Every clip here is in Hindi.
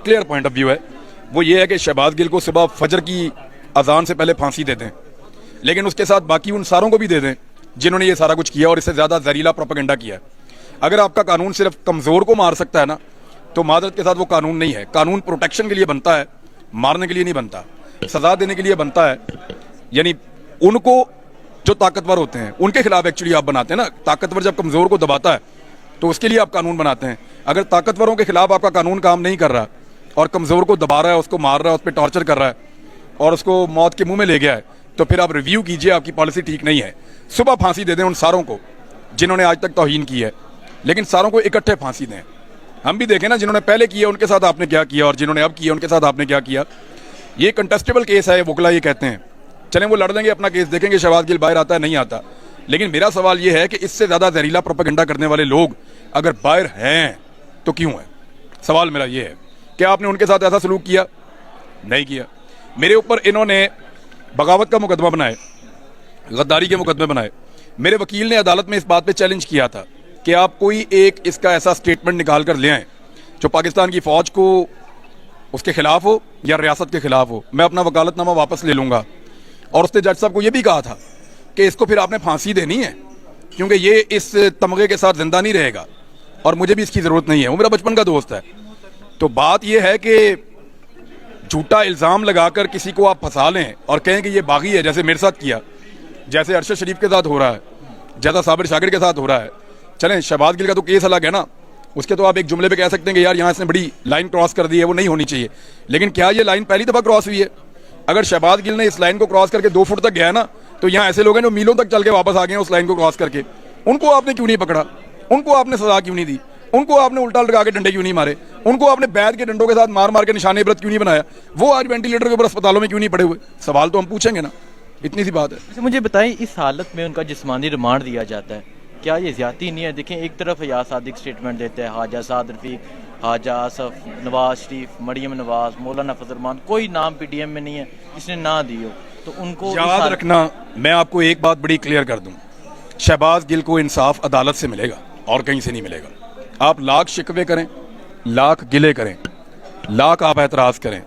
क्लियर पॉइंट ऑफ व्यू है, वो ये है कि शहबाज गिल को सुबह फजर की अजान से पहले फांसी दे दें, लेकिन उसके साथ बाकी उन सारों को भी दे दें जिन्होंने ये सारा कुछ किया और इससे ज़्यादा जहरीला प्रोपेगेंडा किया है। अगर आपका कानून सिर्फ कमज़ोर को मार सकता है ना, तो मादरत के साथ वो कानून नहीं है। कानून प्रोटेक्शन के लिए बनता है, मारने के लिए नहीं बनता, सजा देने के लिए बनता है। यानी उनको जो ताकतवर होते हैं उनके खिलाफ एक्चुअली आप बनाते हैं ना। ताकतवर जब कमज़ोर को दबाता है तो उसके लिए आप कानून बनाते हैं। अगर ताकतवरों के खिलाफ आपका कानून काम नहीं कर रहा और कमज़ोर को दबा रहा है, उसको मार रहा है, उस पर टॉर्चर कर रहा है और उसको मौत के मुंह में ले गया है, तो फिर आप रिव्यू कीजिए, आपकी पॉलिसी ठीक नहीं है। सुबह फांसी दे दें उन सारों को जिन्होंने आज तक तौहीन की है, लेकिन सारों को इकट्ठे फांसी दें। हम भी देखें ना, जिन्होंने पहले किया उनके साथ आपने क्या किया और जिन्होंने अब किया उनके साथ आपने क्या किया। ये कंटेस्टेबल केस है, वकला ये कहते हैं, चलें वो लड़ लेंगे, अपना केस देखेंगे, शहबाज गिल बाहर आता है नहीं आता। लेकिन मेरा सवाल ये है कि इससे ज़्यादा जहरीला प्रोपेगेंडा करने वाले लोग अगर बाहर हैं तो क्यों है? सवाल मेरा ये है, क्या आपने उनके साथ ऐसा सलूक किया? नहीं किया। मेरे ऊपर इन्होंने बगावत का मुकदमा बनाए, गद्दारी के मुकदमे बनाए। मेरे वकील ने अदालत में इस बात पे चैलेंज किया था कि आप कोई एक इसका ऐसा स्टेटमेंट निकाल कर ले आएँ जो पाकिस्तान की फ़ौज को उसके खिलाफ हो या रियासत के खिलाफ हो, मैं अपना वकालतनामा वापस ले लूँगा। और उसने जज साहब को यह भी कहा था कि इसको फिर आपने फांसी देनी है क्योंकि ये इस तमगे के साथ जिंदा नहीं रहेगा और मुझे भी इसकी ज़रूरत नहीं है, वो मेरा बचपन का दोस्त है। तो बात यह है कि झूठा इल्ज़ाम लगाकर किसी को आप फंसा लें और कहें कि ये बागी है, जैसे मेरे साथ किया, जैसे अरशद शरीफ के साथ हो रहा है, जैसा साबिर शाकिर के साथ हो रहा है। चलें शहबाज गिल का तो केस अलग है ना, उसके तो आप एक जुमले पे कह सकते हैं कि यार यहाँ इसने बड़ी लाइन क्रॉस कर दी है, वो नहीं होनी चाहिए। लेकिन क्या ये लाइन पहली दफ़ा क्रॉस हुई है? अगर शहबाज गिल ने इस लाइन को क्रॉस करके 2 फुट तक गया ना, तो यहाँ ऐसे लोग हैं जो मीलों तक चल के वापस आ गए हैं उस लाइन को क्रॉस करके। उनको आपने क्यों नहीं पकड़ा? उनको आपने सजा क्यों नहीं दी? उनको आपने उल्टा लगा के डंडे क्यों नहीं मारे? उनको आपने बैद के डंडों के साथ मार मार के निशाने इबरत क्यों नहीं बनाया? वो आज वेंटिलेटर के ऊपर अस्पतालों में क्यों नहीं पड़े हुए? सवाल तो हम पूछेंगे ना, इतनी सी बात है। अच्छा मुझे बताएं, इस हालत में उनका जिस्मानी रिमांड दिया जाता है, क्या ये ज्यादती नहीं है? देखें एक तरफ हयात सादिक स्टेटमेंट देते हैं, ख्वाजा साद रफीक, ख्वाजा आसफ, नवाज शरीफ, मरियम नवाज, मौलाना फजल रहमान, कोई नाम पीडीएम में नहीं है जिसने ना दी हो। तो उनको याद रखना, मैं आपको एक बात बड़ी क्लियर कर दूं, शहबाज गिल को इंसाफ अदालत से मिलेगा और कहीं से नहीं मिलेगा। आप लाख शिकवे करें, लाख गिले करें, लाख आप एतराज़ करें,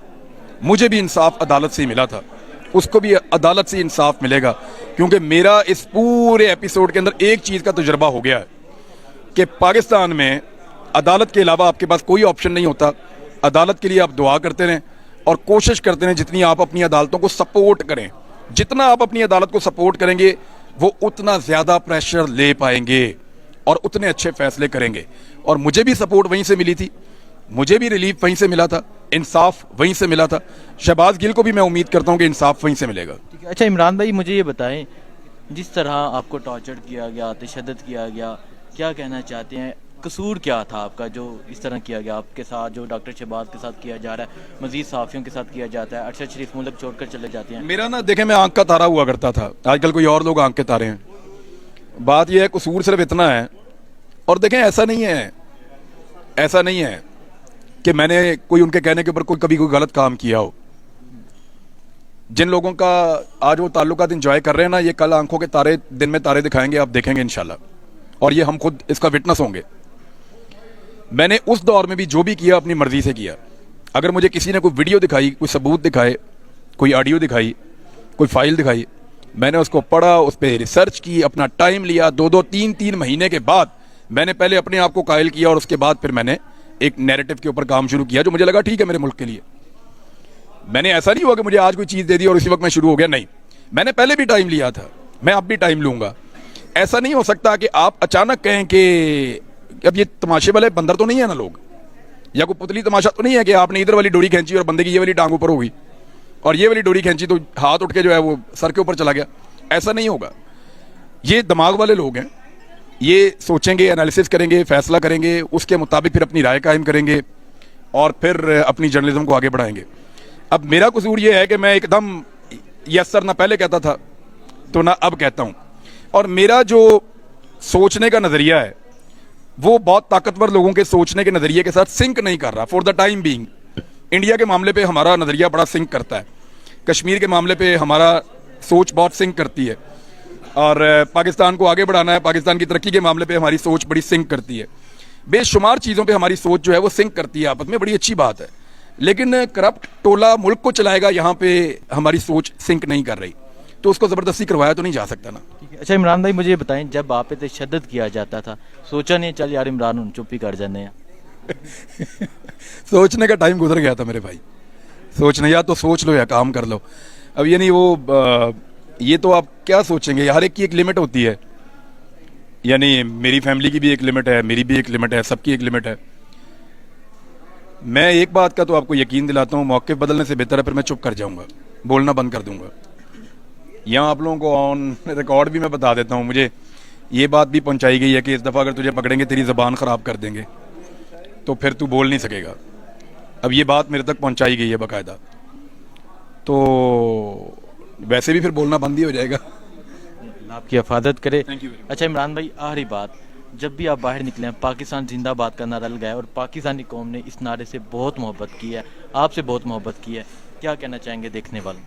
मुझे भी इंसाफ अदालत से ही मिला था, उसको भी अदालत से इंसाफ मिलेगा। क्योंकि मेरा इस पूरे एपिसोड के अंदर एक चीज़ का तजुर्बा हो गया है कि पाकिस्तान में अदालत के अलावा आपके पास कोई ऑप्शन नहीं होता। अदालत के लिए आप दुआ करते रहें और कोशिश करते रहें जितनी आप अपनी अदालतों को सपोर्ट करें, जितना आप अपनी अदालत को सपोर्ट करेंगे वो उतना ज़्यादा प्रेशर ले पाएंगे और उतने अच्छे फैसले करेंगे। और मुझे भी सपोर्ट वहीं से मिली थी, मुझे भी रिलीफ वहीं से मिला था, इंसाफ वहीं से मिला था। शहबाज गिल को भी मैं उम्मीद करता हूं कि इंसाफ वहीं से मिलेगा। अच्छा इमरान भाई, मुझे ये बताएं, जिस तरह आपको टॉर्चर किया गया, तशद्दुद किया गया, क्या कहना चाहते हैं? कसूर क्या था आपका जो इस तरह किया गया आपके साथ, जो डॉक्टर शहबाज के साथ किया जा रहा है, मजीद साफियों के साथ किया जाता है, अरशद शरीफ मुल्क छोड़कर चले जाते हैं? मेरा ना देखें, मैं आंख का तारा हुआ करता था, आजकल कोई और लोग आंख के तारे हैं। बात यह है, कसूर सिर्फ इतना है। और देखें ऐसा नहीं है, ऐसा नहीं है कि मैंने कोई उनके कहने के ऊपर कभी कोई गलत काम किया हो। जिन लोगों का आज वो ताल्लुकात इंजॉय कर रहे हैं ना, ये कल आंखों के तारे दिन में तारे दिखाएंगे, आप देखेंगे इंशाल्लाह, और ये हम खुद इसका विटनेस होंगे। मैंने उस दौर में भी जो भी किया अपनी मर्जी से किया। अगर मुझे किसी ने कोई वीडियो दिखाई, कोई सबूत दिखाए, कोई ऑडियो दिखाई, कोई फाइल दिखाई, मैंने उसको पढ़ा, उस पर रिसर्च की, अपना टाइम लिया। 2-2, 3-3 महीने के बाद मैंने पहले अपने आप को कायल किया और उसके बाद फिर मैंने एक नैरेटिव के ऊपर काम शुरू किया जो मुझे लगा ठीक है मेरे मुल्क के लिए। मैंने ऐसा नहीं हुआ कि मुझे आज कोई चीज़ दे दी और इसी वक्त मैं शुरू हो गया, नहीं, मैंने पहले भी टाइम लिया था, मैं अब भी टाइम लूँगा। ऐसा नहीं हो सकता कि आप अचानक कहें कि अब ये तमाशे वाले बंदर तो नहीं है ना लोग, या कोई पुतली तमाशा तो नहीं है कि आपने इधर वाली डोरी खींची और बंदे की ये वाली टांग ऊपर हो गई और ये वाली डोरी खींची तो हाथ उठ के जो है वो सर के ऊपर चला गया। ऐसा नहीं होगा। ये दिमाग वाले लोग हैं, ये सोचेंगे, एनालिसिस करेंगे, फैसला करेंगे, उसके मुताबिक फिर अपनी राय कायम करेंगे और फिर अपनी जर्नलिज्म को आगे बढ़ाएंगे। अब मेरा कसूर ये है कि मैं एकदम यस सर ना पहले कहता था तो ना अब कहता हूँ, और मेरा जो सोचने का नज़रिया है वो बहुत ताकतवर लोगों के सोचने के नज़रिए के साथ सिंक नहीं कर रहा for the time being. India के मामले पे हमारा नज़रिया बड़ा सिंक करता है, कश्मीर के मामले पे हमारा सोच बहुत सिंक करती है, और पाकिस्तान को आगे बढ़ाना है, पाकिस्तान की तरक्की के मामले पे हमारी सोच बड़ी सिंक करती है। बेशुमार चीज़ों पे हमारी सोच जो है वो सिंक करती है आपस में, बड़ी अच्छी बात है। लेकिन करप्ट टोला मुल्क को चलाएगा, यहाँ पे हमारी सोच सिंक नहीं कर रही, तो उसको ज़बरदस्ती करवाया तो नहीं जा सकता ना। ठीक है। अच्छा इमरान भाई मुझे ये बताएं, जब आप पे तशद्दुद किया जाता था, सोचा नहीं चल यार इमरान हुन चुप ही कर जाने हैं? सोचने का टाइम गुजर गया था मेरे भाई। सोचने, या तो सोच लो या काम कर लो। अब ये नहीं वो ये तो आप क्या सोचेंगे, हर एक की एक लिमिट होती है। यानी मेरी फैमिली की भी एक लिमिट है, मेरी भी एक लिमिट है, सबकी एक लिमिट है। मैं एक बात का तो आपको यकीन दिलाता हूँ, मौके बदलने से बेहतर है फिर मैं चुप कर जाऊंगा, बोलना बंद कर दूंगा। यहाँ आप लोगों को ऑन रिकॉर्ड भी मैं बता देता हूँ, मुझे ये बात भी पहुंचाई गई है कि इस दफ़ा अगर तुझे पकड़ेंगे तेरी ज़बान ख़राब कर देंगे, तो फिर तू बोल नहीं सकेगा। अब ये बात मेरे तक पहुंचाई गई है बाकायदा, तो वैसे भी फिर बोलना बंद ही हो जाएगा। आपकी हिफाजत करे। Thank you very much. अच्छा इमरान भाई आखिरी बात, जब भी आप बाहर निकले हैं पाकिस्तान जिंदाबाद का नारा लगाया और पाकिस्तानी कौम ने इस नारे से बहुत मोहब्बत की है, आपसे बहुत मोहब्बत की है, क्या कहना चाहेंगे देखने वालों?